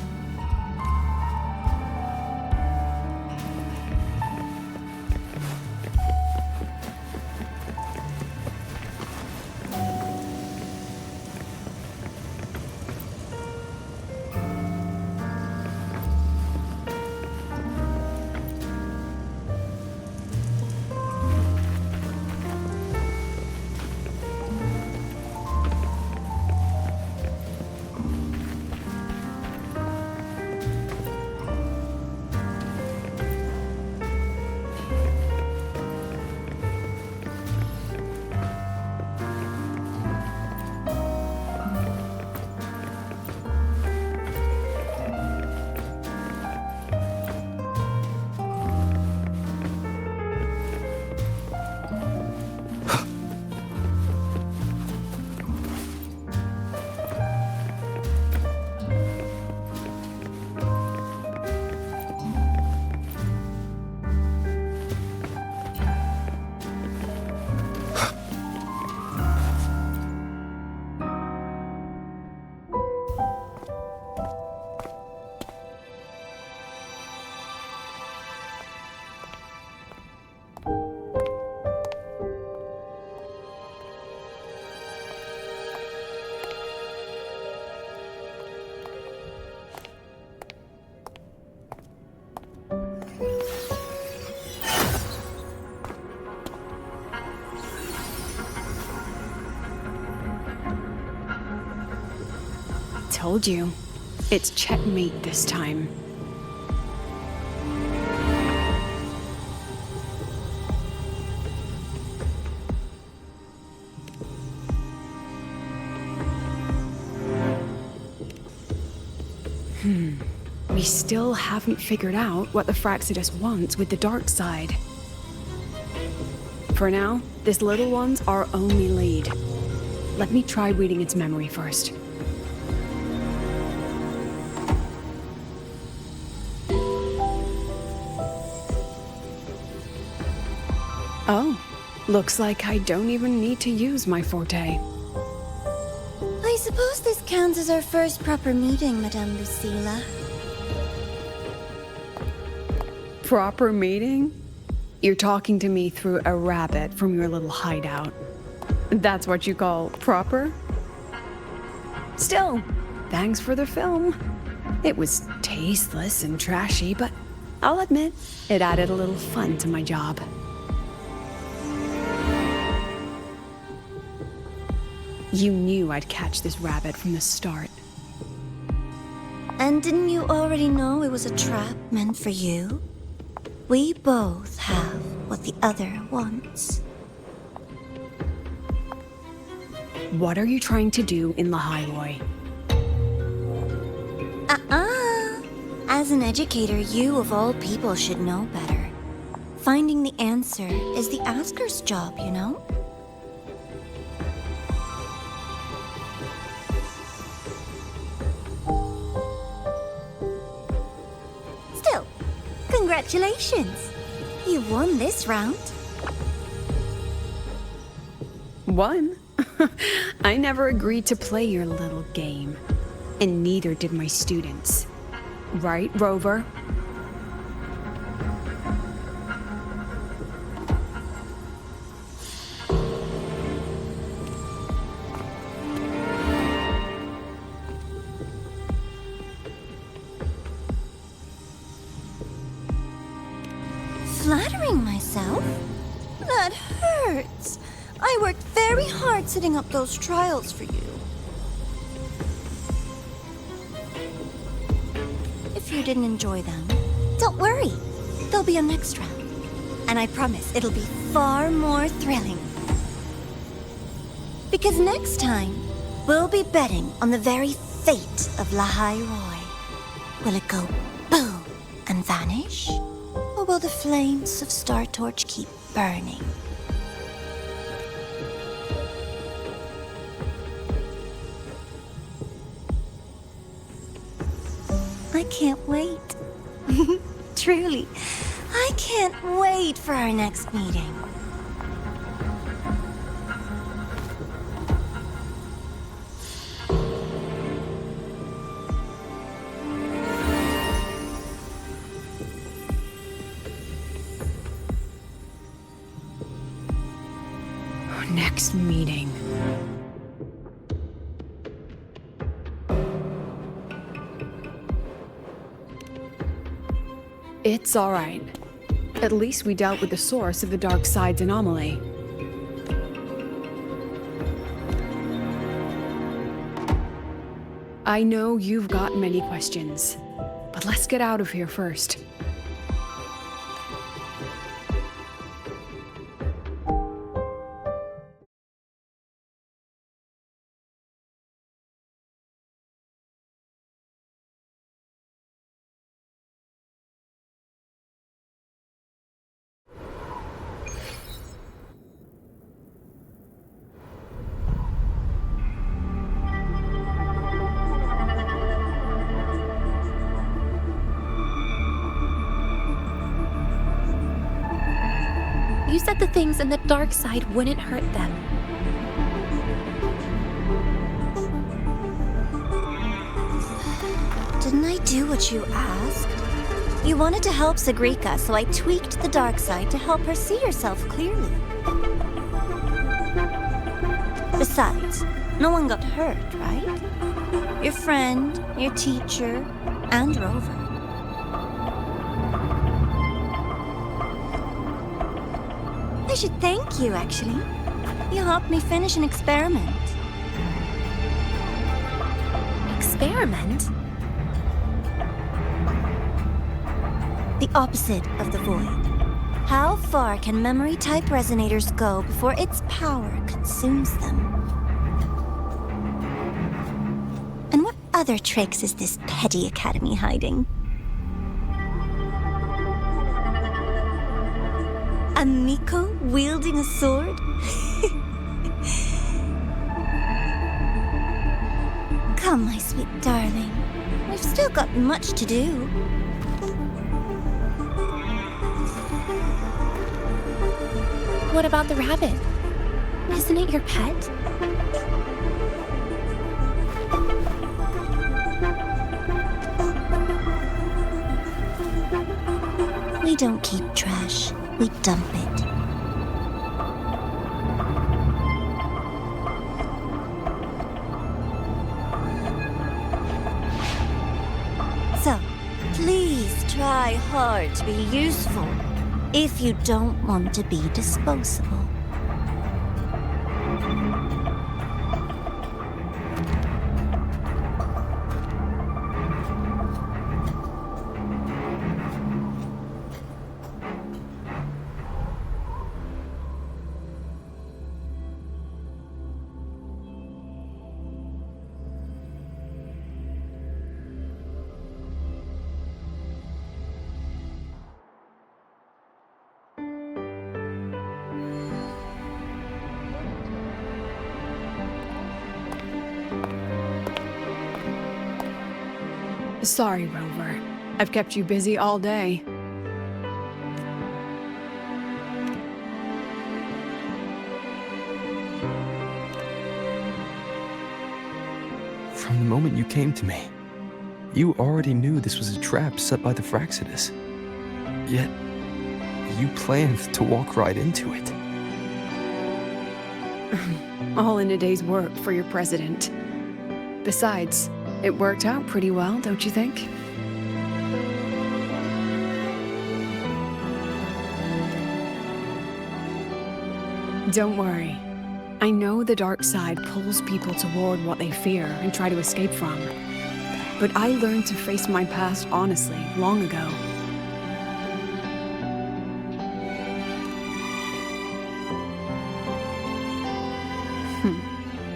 Told you. It's checkmate this time. We still haven't figured out what the Fraxidus wants with the dark side. For now, this little one's our only lead. Let me try reading its memory first. Oh, looks like I don't even need to use my forte. I suppose this counts as our first proper meeting, Madame Lucilla. Proper meeting? You're talking to me through a rabbit from your little hideout. That's what you call proper? Still, thanks for the film. It was tasteless and trashy, but I'll admit, it added a little fun to my job. You knew I'd catch this rabbit from the start. And didn't you already know it was a trap meant for you? We both have what the other wants. What are you trying to do in the highway? As an educator, you of all people should know better. Finding the answer is the asker's job, you know? Still, congratulations! You won this round. Won? I never agreed to play your little game. And neither did my students. Right, Rover? Flattering myself? That hurts. I worked very hard setting up those trials for you. If you didn't enjoy them, don't worry. There'll be a next round. And I promise it'll be far more thrilling. Because next time, we'll be betting on the very fate of Lahai Roy. Will it go boom and vanish? Or will the flames of Star Torch keep burning? I can't wait. Truly, I can't wait for our next meeting. next meeting. It's all right. At least we dealt with the source of the dark side's anomaly. I know you've got many questions, but let's get out of here first. You said the things in the dark side wouldn't hurt them. Didn't I do what you asked? You wanted to help Segrika, so I tweaked the dark side to help her see herself clearly. Besides, no one got hurt, right? Your friend, your teacher, and Rover. I should thank you, actually. You helped me finish an experiment. Experiment? The opposite of the void. How far can memory-type resonators go before its power consumes them? And what other tricks is this petty academy hiding? A Miko wielding a sword? Come, my sweet darling. We've still got much to do. What about the rabbit? Isn't it your pet? We don't keep trash. We dump it. So, please try hard to be useful if you don't want to be disposable. Sorry, Rover. I've kept you busy all day. From the moment you came to me, you already knew this was a trap set by the Fraxidus. Yet, you planned to walk right into it. All in a day's work for your president. Besides, it worked out pretty well, don't you think? Don't worry. I know the dark side pulls people toward what they fear and try to escape from. But I learned to face my past honestly long ago.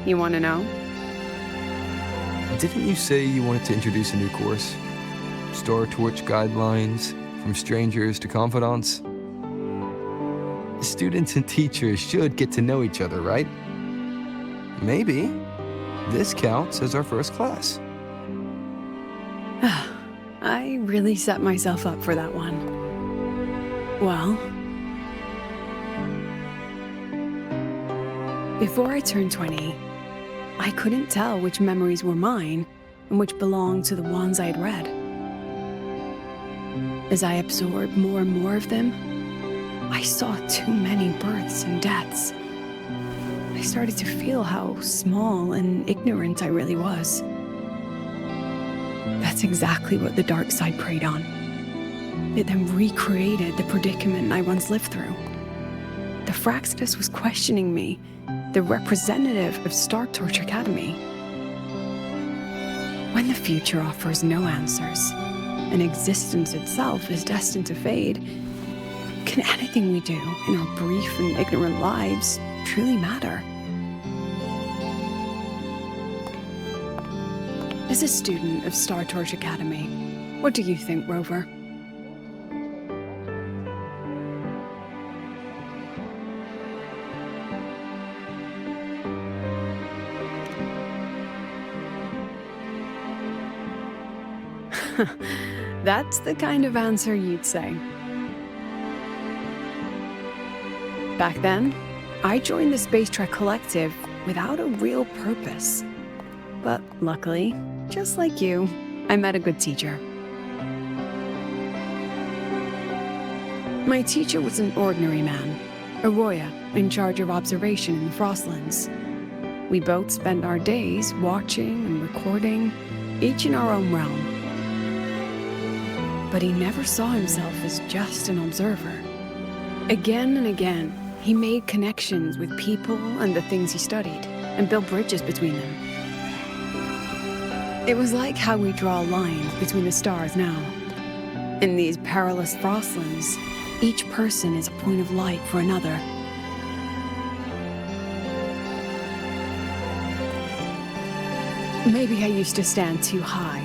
You want to know? Didn't you say you wanted to introduce a new course? Star Torch guidelines, from strangers to confidants? Students and teachers should get to know each other, right? Maybe this counts as our first class. I really set myself up for that one. Well, before I turned 20, I couldn't tell which memories were mine and which belonged to the ones I'd read. As I absorbed more and more of them, I saw too many births and deaths. I started to feel how small and ignorant I really was. That's exactly what the dark side preyed on. It then recreated the predicament I once lived through. The Fraxidus was questioning me, the representative of Star Torch Academy. When the future offers no answers, and existence itself is destined to fade, can anything we do in our brief and ignorant lives truly matter? As a student of Star Torch Academy, what do you think, Rover? That's the kind of answer you'd say. Back then, I joined the Space Trek Collective without a real purpose. But luckily, just like you, I met a good teacher. My teacher was an ordinary man, Arroya, in charge of observation in the Frostlands. We both spent our days watching and recording, each in our own realm. But he never saw himself as just an observer. Again and again, he made connections with people and the things he studied, and built bridges between them. It was like how we draw lines between the stars now. In these perilous Frostlands, each person is a point of light for another. Maybe I used to stand too high,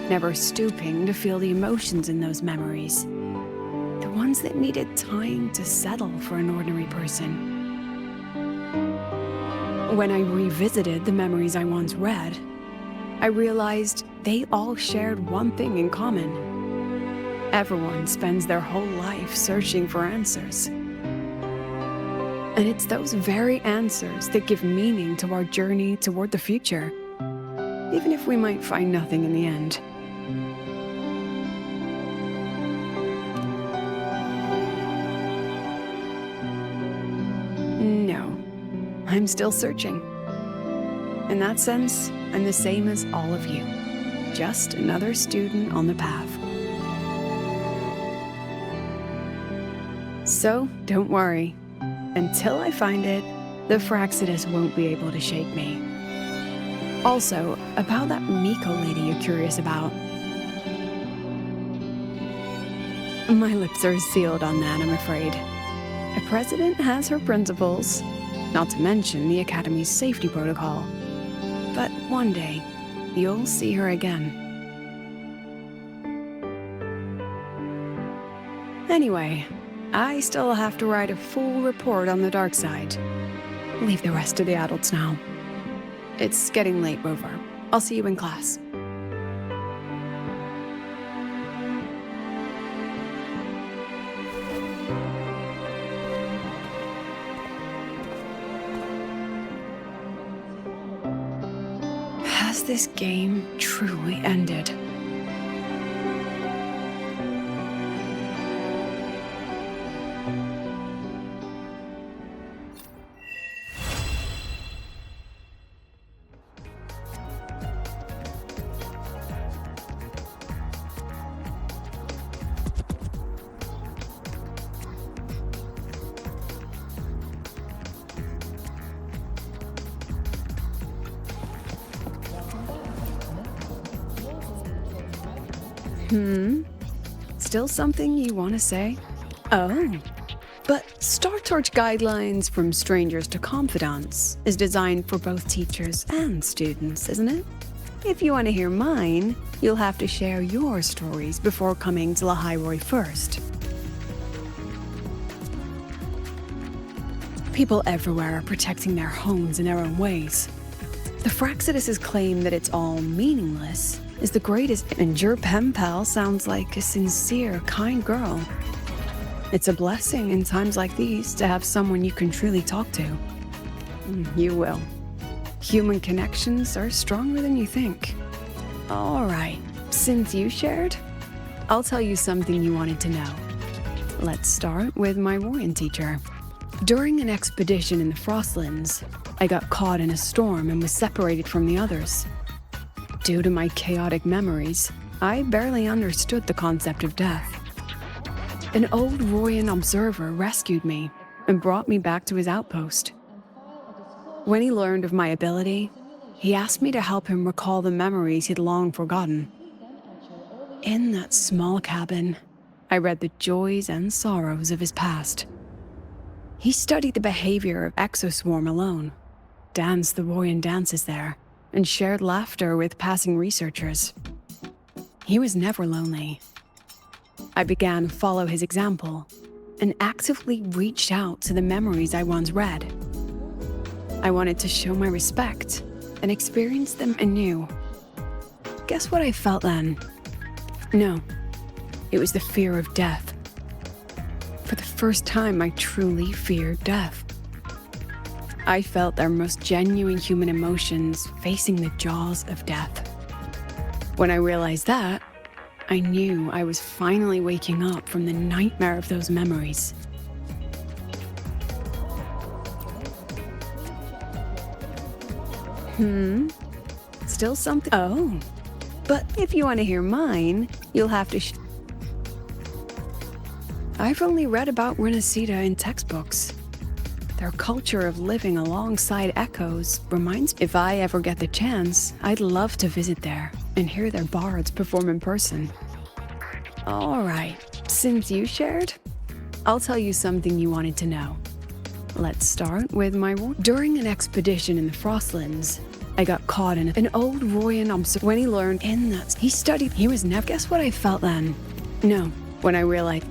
never stooping to feel the emotions in those memories. The ones that needed time to settle for an ordinary person. When I revisited the memories I once read, I realized they all shared one thing in common. Everyone spends their whole life searching for answers. And it's those very answers that give meaning to our journey toward the future, even if we might find nothing in the end. No, I'm still searching. In that sense, I'm the same as all of you, just another student on the path. So, don't worry. Until I find it, the Fraxidus won't be able to shake me. Also, about that Miko lady you're curious about. My lips are sealed on that, I'm afraid. A president has her principles, not to mention the Academy's safety protocol. But one day, you'll see her again. Anyway, I still have to write a full report on the dark side. Leave the rest to the adults now. It's getting late, Rover. I'll see you in class. Has this game truly ended? Still something you want to say? Oh. But Star Torch Guidelines from Strangers to Confidants is designed for both teachers and students, isn't it? If you want to hear mine, you'll have to share your stories before coming to Lahairoi first. People everywhere are protecting their homes in their own ways. The Fraxidus' claim that it's all meaningless is the greatest, and your pen pal sounds like a sincere, kind girl. It's a blessing in times like these to have someone you can truly talk to. You will. Human connections are stronger than you think. All right, since you shared, I'll tell you something you wanted to know. Let's start with my Royan teacher. During an expedition in the Frostlands, I got caught in a storm and was separated from the others. Due to my chaotic memories, I barely understood the concept of death. An old Royan observer rescued me and brought me back to his outpost. When he learned of my ability, he asked me to help him recall the memories he'd long forgotten. In that small cabin, I read the joys and sorrows of his past. He studied the behavior of Exoswarm alone, danced the Royan dances there, and shared laughter with passing researchers. He was never lonely. I began to follow his example and actively reached out to the memories I once read. I wanted to show my respect and experience them anew. Guess what I felt then? No, it was the fear of death. For the first time, I truly feared death. I felt their most genuine human emotions facing the jaws of death. When I realized that, I knew I was finally waking up from the nightmare of those memories. Still something? Oh, but if you want to hear mine, you'll have to I've only read about Renacida in textbooks. Their culture of living alongside echoes reminds me, if I ever get the chance, I'd love to visit there and hear their bards perform in person. All right, since you shared, I'll tell you something you wanted to know. Let's start with my war. During an expedition in the Frostlands, I got caught in an old Royan observer. When he learned in that he studied, he was never. Guess what I felt then? No, when I realized